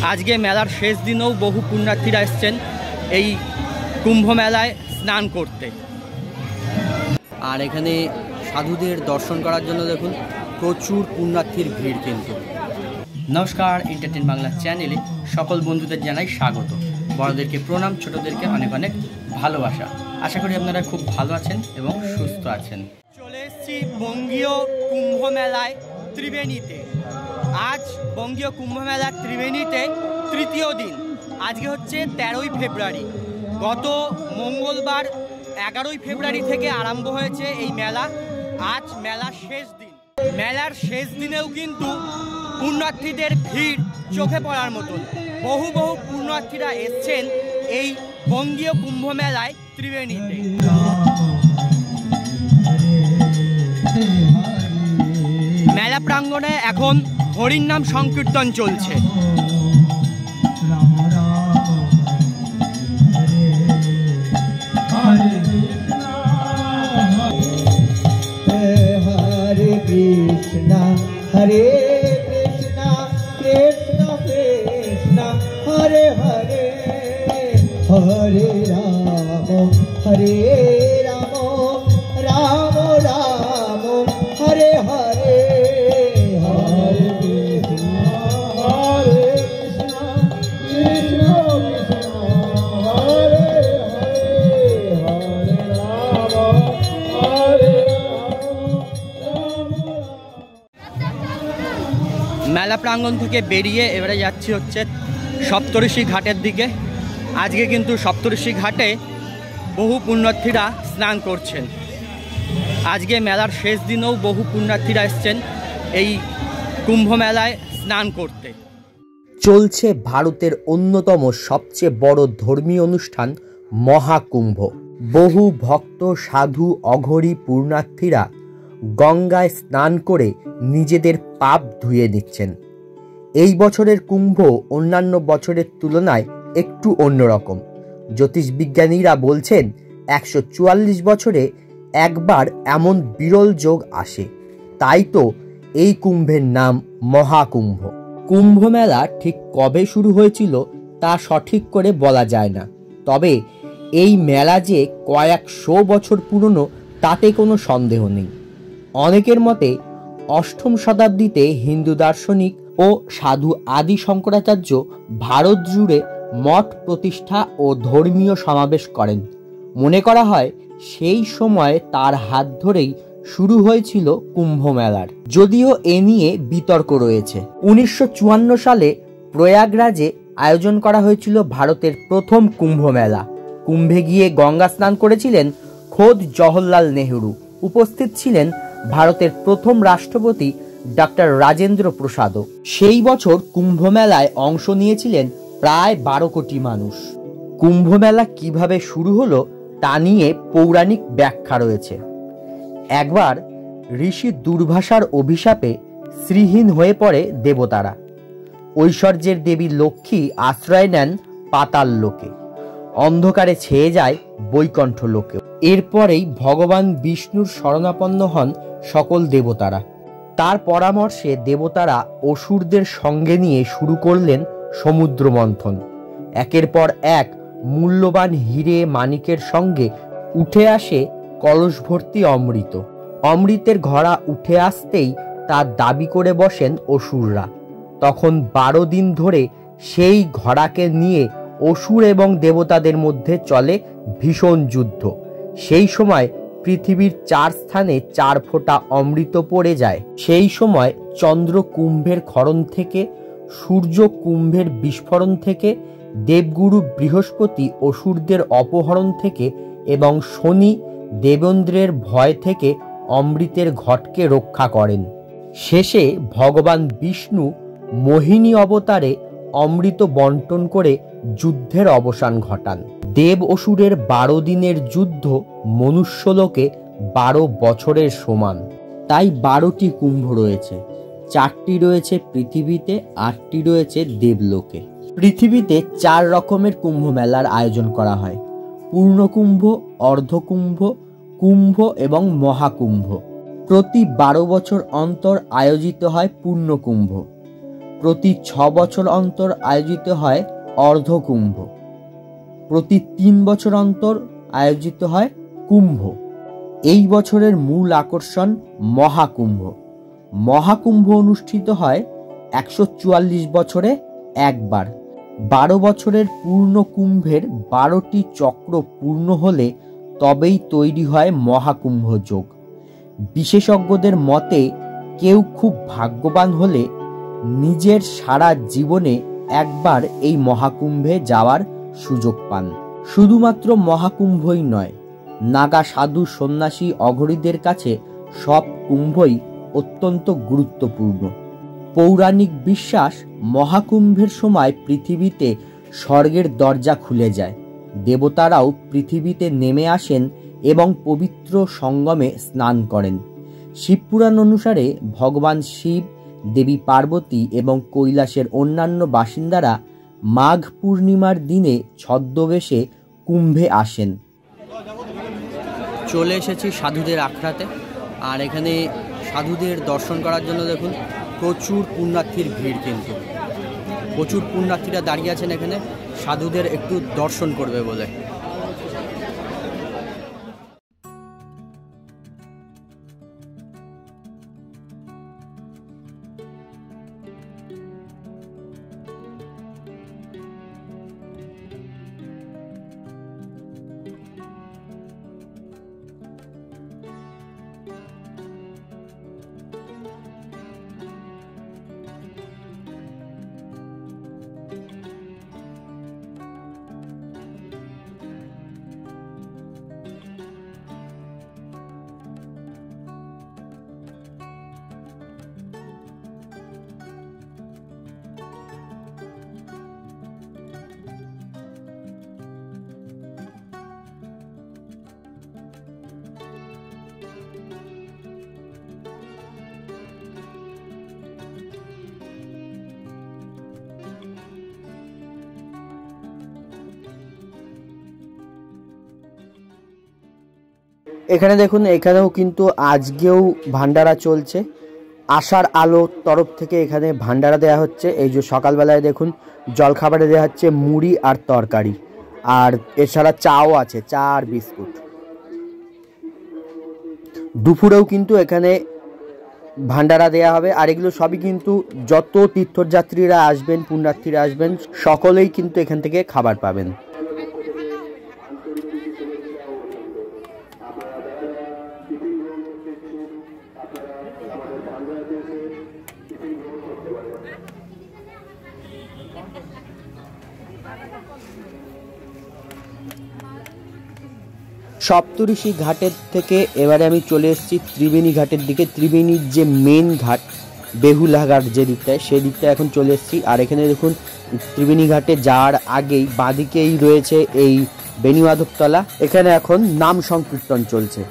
আজকে মেলার শেষ দিনেও বহু পুণ্যার্থীরা এসছেন এই কুম্ভ মেলায় স্নান করতে। আর এখানে সাধুদের দর্শন করার জন্য দেখুন প্রচুর পুণ্যার্থীর ভিড়। কিন্তু নমস্কার, এন্টারটেন বাংলা চ্যানেলে সকল বন্ধুদের জানাই স্বাগত। বড়দেরকে প্রণাম, ছোটদেরকে অনেক অনেক ভালোবাসা। আশা করি আপনারা খুব ভালো আছেন এবং সুস্থ আছেন। চলে এসেছি বঙ্গীয় কুম্ভ মেলায় ত্রিবেণীতে। আজ বঙ্গীয় কুম্ভ মেলার ত্রিবেণীতে তৃতীয় দিন। আজকে হচ্ছে 13ই ফেব্রুয়ারি। গত মঙ্গলবার 11ই ফেব্রুয়ারি থেকে আরম্ভ হয়েছে এই মেলা। আজ মেলার শেষ দিন। মেলার শেষ দিনেও কিন্তু পুণ্যার্থীদের ভিড় চোখে পড়ার মতন। বহু বহু পুণ্যার্থীরা এসছেন এই বঙ্গীয় কুম্ভ মেলায় ত্রিবেণীতে। মেলা প্রাঙ্গণে এখন হরির নাম সংকীর্তন চলছে। হরে কৃষ্ণ হরে কৃষ্ণ কৃষ্ণ কৃষ্ণ হরে হরে, হরে রাম হরে রাম রাম রাম হরে হরে, হরে কৃষ্ণ হরে কৃষ্ণ কৃষ্ণ কৃষ্ণ হরে হরে, হরে রাম হরে মেলা প্রাঙ্গণ থেকে বেরিয়ে এবারে যাচ্ছি হচ্ছে সপ্তঋষি ঘাটের দিকে। আজকে কিন্তু সপ্তঋষি ঘাটে বহু পুণ্যার্থীরা স্নান করছেন। আজকে মেলার শেষ দিনেও বহু পুণ্যার্থীরা এসছেন এই কুম্ভ মেলায় স্নান করতে। চলছে ভারতের অন্যতম সবচেয়ে বড় ধর্মীয় অনুষ্ঠান মহাকুম্ভ। বহু ভক্ত, সাধু, অঘরী, পুণ্যার্থীরা গঙ্গায় স্নান করে নিজেদের পাপ ধুয়ে নিচ্ছেন। এই বছরের কুম্ভ অন্যান্য বছরের তুলনায় একটু অন্যরকম। জ্যোতিষবিজ্ঞানীরা বলছেন 144 বছরে একবার এমন বিরল যোগ আসে। তাই তো এই কুম্ভের নাম মহাকুম্ভ। কুম্ভ মেলা ঠিক কবে শুরু হয়েছিল তা সঠিক করে বলা যায় না, তবে এই মেলা যে কয়েকশো বছর পুরনো তাতে কোনো সন্দেহ নেই। অনেকের মতে 8ম শতাব্দীতে হিন্দু দার্শনিক ও সাধু আদি শঙ্করাচার্য ভারত জুড়ে মঠ প্রতিষ্ঠা ও ধর্মীয় সমাবেশ করেন। মনে করা হয় সেই সময় তার হাত ধরেই শুরু হয়েছিল কুম্ভ মেলার, যদিও এ নিয়ে বিতর্ক রয়েছে। 1954 সালে প্রয়াগরাজে আয়োজন করা হয়েছিল ভারতের প্রথম কুম্ভ মেলা। কুম্ভে গিয়ে গঙ্গা স্নান করেছিলেন খোদ জওহরলাল নেহরু। উপস্থিত ছিলেন ভারতের প্রথম রাষ্ট্রপতি ডক্টর রাজেন্দ্র প্রসাদও। সেই বছর কুম্ভ মেলায় অংশ নিয়েছিলেন প্রায় 12 কোটি মানুষ। কুম্ভ মেলা কিভাবে শুরু হলো তা নিয়ে পৌরাণিক ব্যাখ্যা রয়েছে। একবার ঋষি দুর্বাসার অভিশাপে শ্রীহীন হয়ে পড়ে দেবতারা। ঐশ্বর্যের দেবী লক্ষ্মী আশ্রয় নেন পাতাল লোকে, অন্ধকারে ছেয়ে যায় বৈকুণ্ঠ লোকে। এরপরেই ভগবান বিষ্ণুর শরণাপন্ন হন সকল দেবতারা। তার পরামর্শে দেবতারা অসুরদের সঙ্গে নিয়ে শুরু করলেন সমুদ্র মন্থন। একের পর এক মূল্যবান হিরে মানিকের সঙ্গে উঠে আসে কলস ভর্তি অমৃত। অমৃতের ঘড়া উঠে আসতেই তা দাবি করে বসেন অসুররা। তখন 12 দিন ধরে সেই ঘড়াকে নিয়ে অসুর এবং দেবতাদের মধ্যে চলে ভীষণ যুদ্ধ। সেই সময় পৃথিবীর 4 স্থানে 4 ফোঁটা অমৃত পড়ে যায়। সেই সময় চন্দ্র কুম্ভের ক্ষরণ থেকে, সূর্য কুম্ভের বিস্ফোরণ থেকে, দেবগুরু বৃহস্পতি অসুরদের অপহরণ থেকে এবং শনি দেবেন্দ্রের ভয় থেকে অমৃতের ঘটকে রক্ষা করেন। শেষে ভগবান বিষ্ণু মোহিনী অবতারে অমৃত বন্টন করে যুদ্ধের অবসান ঘটান। দেব অসুরের 12 দিনের যুদ্ধ মনুষ্যলোকে 12 বছরের সমান। তাই 12টি কুম্ভ রয়েছে। 4টি রয়েছে পৃথিবীতে, 8টি রয়েছে দেবলোকে। পৃথিবীতে 4 রকমের কুম্ভ মেলার আয়োজন করা হয়: পূর্ণকুম্ভ, অর্ধকুম্ভ, কুম্ভ এবং মহাকুম্ভ। প্রতি 12 বছর অন্তর আয়োজিত হয় পূর্ণকুম্ভ। প্রতি 6 বছর অন্তর আয়োজিত হয় অর্ধকুম্ভ, প্রতি 3 বছর অন্তর আয়োজিত হয় কুম্ভ। এই বছরের মূল আকর্ষণ মহাকুম্ভ। মহাকুম্ভ অনুষ্ঠিত হয় 144 বছরে একবার। 12 বছরের পূর্ণ কুম্ভের 12টি চক্র পূর্ণ হলে তবেই তৈরি হয় মহাকুম্ভ যোগ। বিশেষজ্ঞদের মতে কেউ খুব ভাগ্যবান হলে নিজের সারা জীবনে একবার এই মহাকুম্ভে যাওয়ার সুযোগ পান। শুধুমাত্র মহাকুম্ভই নয়, নাগা সাধু সন্ন্যাসী অঘরীদের কাছে সব কুম্ভই অত্যন্ত গুরুত্বপূর্ণ। পৌরাণিক বিশ্বাস, মহাকুম্ভের সময় পৃথিবীতে স্বর্গের দরজা খুলে যায়, দেবতারাও পৃথিবীতে নেমে আসেন এবং পবিত্র সঙ্গমে স্নান করেন। শিবপুরাণ অনুসারে ভগবান শিব, দেবী পার্বতী এবং কৈলাসের অন্যান্য বাসিন্দারা মাঘ পূর্ণিমার দিনে ছদ্মবেশে কুম্ভে আসেন। চলে এসেছি সাধুদের আখড়াতে, আর এখানে সাধুদের দর্শন করার জন্য দেখুন প্রচুর পুণ্যার্থীর ভিড়, কিন্তু প্রচুর পুণ্যার্থীরা দাঁড়িয়ে আছেন এখানে সাধুদের একটু দর্শন করবে বলে। এখানে দেখুন, এখানেও কিন্তু আজকেও ভান্ডারা চলছে। আশার আলো তরফ থেকে এখানে ভান্ডারা দেওয়া হচ্ছে। এই যে সকালবেলায় দেখুন জলখাবারে দেওয়া হচ্ছে মুড়ি আর তরকারি, আর এছাড়া চাও আছে, চা আর বিস্কুট। দুপুরেও কিন্তু এখানে ভান্ডারা দেওয়া হবে। আর এগুলো সবই কিন্তু যত তীর্থযাত্রীরা আসবেন, পুণ্যার্থীরা আসবেন, সকলেই কিন্তু এখান থেকে খাবার পাবেন। সপ্তঋষি ঘাটের থেকে এবারে আমি চলে এসেছি ত্রিবেণী ঘাটের দিকে। ত্রিবেণীর যে মেন ঘাট, বেহুলা ঘাট যে দিকটায়, সেই দিকটায় এখন চলে এসেছি। আর এখানে দেখুন ত্রিবেণী ঘাটে যাওয়ার আগেই বাঁদিকেই রয়েছে এই বেণীমাধবতলা। এখানে এখন নাম সংকীর্তন চলছে।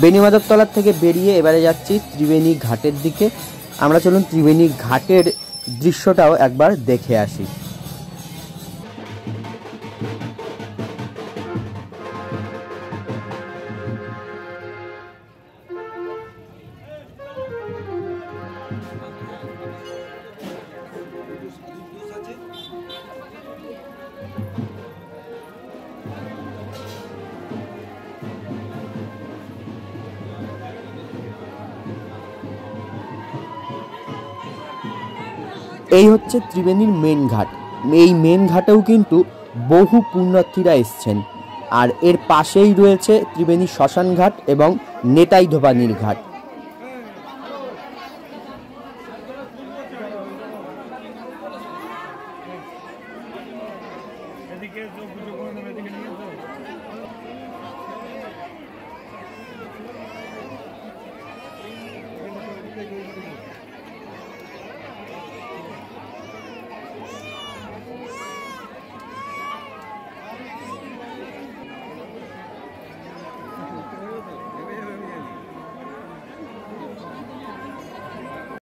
বেণীমাধবতলার থেকে বেরিয়ে এবারে যাচ্ছি ত্রিবেণী ঘাটের দিকে। আমরা চলুন ত্রিবেণী ঘাটের দৃশ্যটাও একবার দেখে আসি। এই হচ্ছে ত্রিবেণীর মেন ঘাট। এই মেন ঘাটেও কিন্তু বহু পুণ্যার্থীরা এসছেন। আর এর পাশেই রয়েছে ত্রিবেণী শ্মশান ঘাট এবং নেতাই ধোবানির ঘাট।